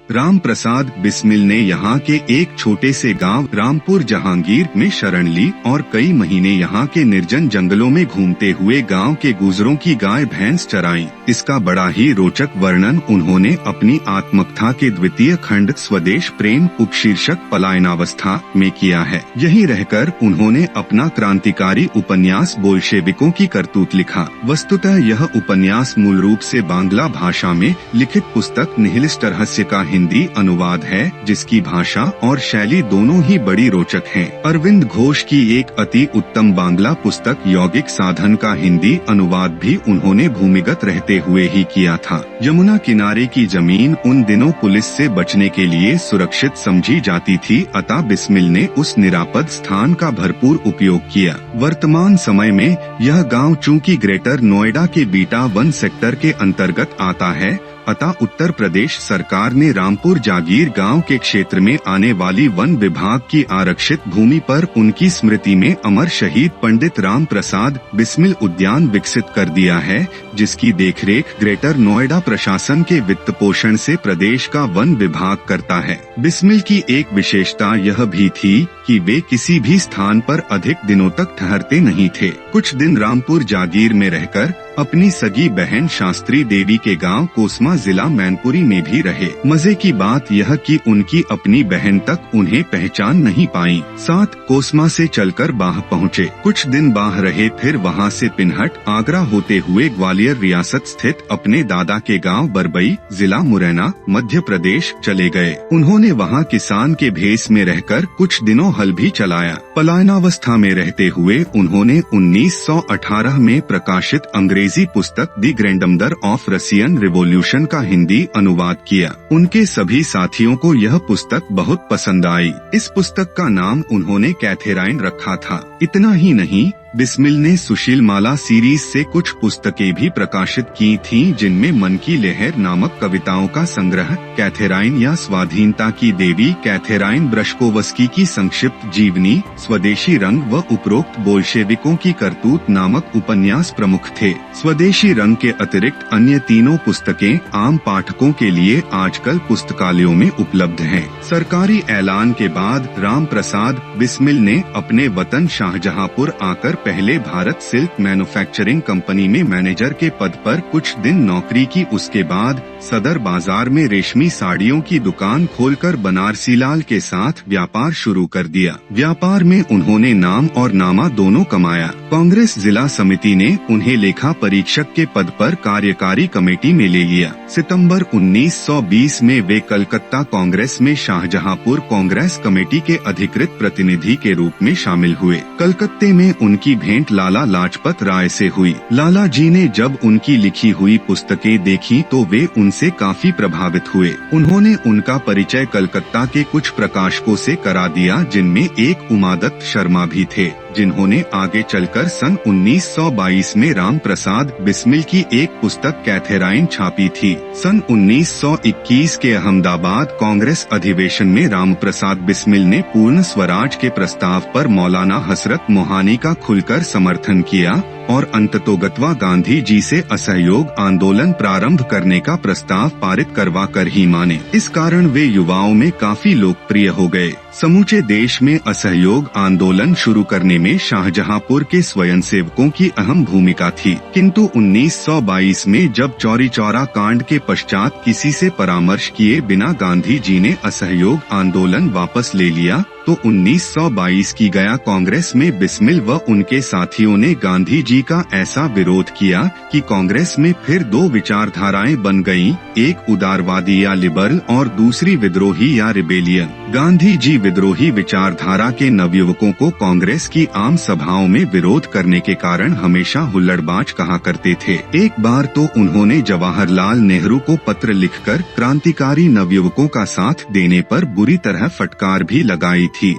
राम प्रसाद बिस्मिल ने यहाँ के एक छोटे से गांव रामपुर जहांगीर में शरण ली और कई महीने यहाँ के निर्जन जंगलों में घूमते हुए गांव के गुजरों की गाय भैंस चराई। इसका बड़ा ही रोचक वर्णन उन्होंने अपनी आत्मकथा के द्वितीय खंड स्वदेश प्रेम उपशीर्षक पलायनावस्था में किया है। यहीं रहकर उन्होंने अपना क्रांतिकारी उपन्यास बोल्शेविकों की करतूत लिखा। वस्तुतः यह उपन्यास मूल रूप से बांग्ला भाषा में लिखित पुस्तक निहिलिस्ट रहस्य का हिंदी अनुवाद है, जिसकी भाषा और शैली दोनों ही बड़ी रोचक हैं। अरविंद घोष की एक अति उत्तम बांग्ला पुस्तक यौगिक साधन का हिंदी अनुवाद भी उन्होंने भूमिगत रहते हुए ही किया था। यमुना किनारे की जमीन उन दिनों पुलिस से बचने के लिए सुरक्षित समझी जाती थी, अतः बिस्मिल ने उस निरापद स्थान का भरपूर उपयोग किया। वर्तमान समय में यह गांव चूंकि ग्रेटर नोएडा के बीटा 1 सेक्टर के अंतर्गत आता है, अतः उत्तर प्रदेश सरकार ने रामपुर जागीर गांव के क्षेत्र में आने वाली वन विभाग की आरक्षित भूमि पर उनकी स्मृति में अमर शहीद पंडित राम प्रसाद बिस्मिल उद्यान विकसित कर दिया है, जिसकी देखरेख ग्रेटर नोएडा प्रशासन के वित्त पोषण से प्रदेश का वन विभाग करता है। बिस्मिल की एक विशेषता यह भी थी कि वे किसी भी स्थान पर अधिक दिनों तक ठहरते नहीं थे। कुछ दिन रामपुर जागीर में रहकर अपनी सगी बहन शास्त्री देवी के गांव कोसमा जिला मैनपुरी में भी रहे। मजे की बात यह कि उनकी अपनी बहन तक उन्हें पहचान नहीं पाई। साथ कोसमा से चलकर बाह पहुँचे। कुछ दिन बाह रहे, फिर वहां से पिनहट आगरा होते हुए ग्वालियर रियासत स्थित अपने दादा के गांव बरबई जिला मुरैना मध्य प्रदेश चले गए। उन्होंने वहां किसान के भेष में रहकर कुछ दिनों हल भी चलाया। पलायनावस्था में रहते हुए उन्होंने 1918 में प्रकाशित अंग्रेजी पुस्तक दी ग्रैंडमदर ऑफ रसियन रिवॉल्यूशन का हिंदी अनुवाद किया। उनके सभी साथियों को यह पुस्तक बहुत पसंद आई। इस पुस्तक का नाम उन्होंने कैथेराइन रखा था। इतना ही नहीं, बिस्मिल ने सुशील माला सीरीज से कुछ पुस्तकें भी प्रकाशित की थीं, जिनमें मन की लहर नामक कविताओं का संग्रह, कैथेराइन या स्वाधीनता की देवी कैथेराइन ब्रशकोवस्की की संक्षिप्त जीवनी, स्वदेशी रंग व उपरोक्त बोल्शेविकों की करतूत नामक उपन्यास प्रमुख थे। स्वदेशी रंग के अतिरिक्त अन्य तीनों पुस्तकें आम पाठकों के लिए आजकल पुस्तकालयों में उपलब्ध हैं। सरकारी ऐलान के बाद राम प्रसाद बिस्मिल ने अपने वतन शाहजहांपुर आकर पहले भारत सिल्क मैन्युफैक्चरिंग कंपनी में मैनेजर के पद पर कुछ दिन नौकरी की। उसके बाद सदर बाजार में रेशमी साड़ियों की दुकान खोलकर बनारसी लाल के साथ व्यापार शुरू कर दिया। व्यापार में उन्होंने नाम और नामा दोनों कमाया। कांग्रेस जिला समिति ने उन्हें लेखा परीक्षक के पद पर कार्यकारी कमेटी में ले लिया। सितंबर 1920 में वे कलकत्ता कांग्रेस में शाहजहांपुर कांग्रेस कमेटी के अधिकृत प्रतिनिधि के रूप में शामिल हुए। कलकत्ते में उनकी भेंट लाला लाजपत राय से हुई। लाला जी ने जब उनकी लिखी हुई पुस्तकें देखी तो वे उनसे काफी प्रभावित हुए। उन्होंने उनका परिचय कलकत्ता के कुछ प्रकाशकों से करा दिया, जिनमें एक उमादत्त शर्मा भी थे, जिन्होंने आगे चलकर सन 1922 में राम प्रसाद बिस्मिल की एक पुस्तक कैथेराइन छापी थी। सन 1921 के अहमदाबाद कांग्रेस अधिवेशन में राम प्रसाद बिस्मिल ने पूर्ण स्वराज के प्रस्ताव पर मौलाना हसरत मोहानी का खुलकर समर्थन किया और अंततोगत्वा गांधी जी से असहयोग आंदोलन प्रारंभ करने का प्रस्ताव पारित करवा कर ही माने। इस कारण वे युवाओं में काफी लोकप्रिय हो गए। समूचे देश में असहयोग आंदोलन शुरू करने में शाहजहांपुर के स्वयंसेवकों की अहम भूमिका थी, किंतु 1922 में जब चौरी चौरा कांड के पश्चात किसी से परामर्श किए बिना गांधी जी ने असहयोग आंदोलन वापस ले लिया, तो 1922 की गया कांग्रेस में बिस्मिल व उनके साथियों ने गांधी जी का ऐसा विरोध किया कि कांग्रेस में फिर दो विचारधाराएं बन गईं, एक उदारवादी या लिबरल और दूसरी विद्रोही या रिबेलियन। गांधी जी विद्रोही विचारधारा के नवयुवकों को कांग्रेस की आम सभाओं में विरोध करने के कारण हमेशा हुल्लड़बाज कहा करते थे। एक बार तो उन्होंने जवाहरलाल नेहरू को पत्र लिखकर क्रांतिकारी नवयुवकों का साथ देने पर बुरी तरह फटकार भी लगाई थी।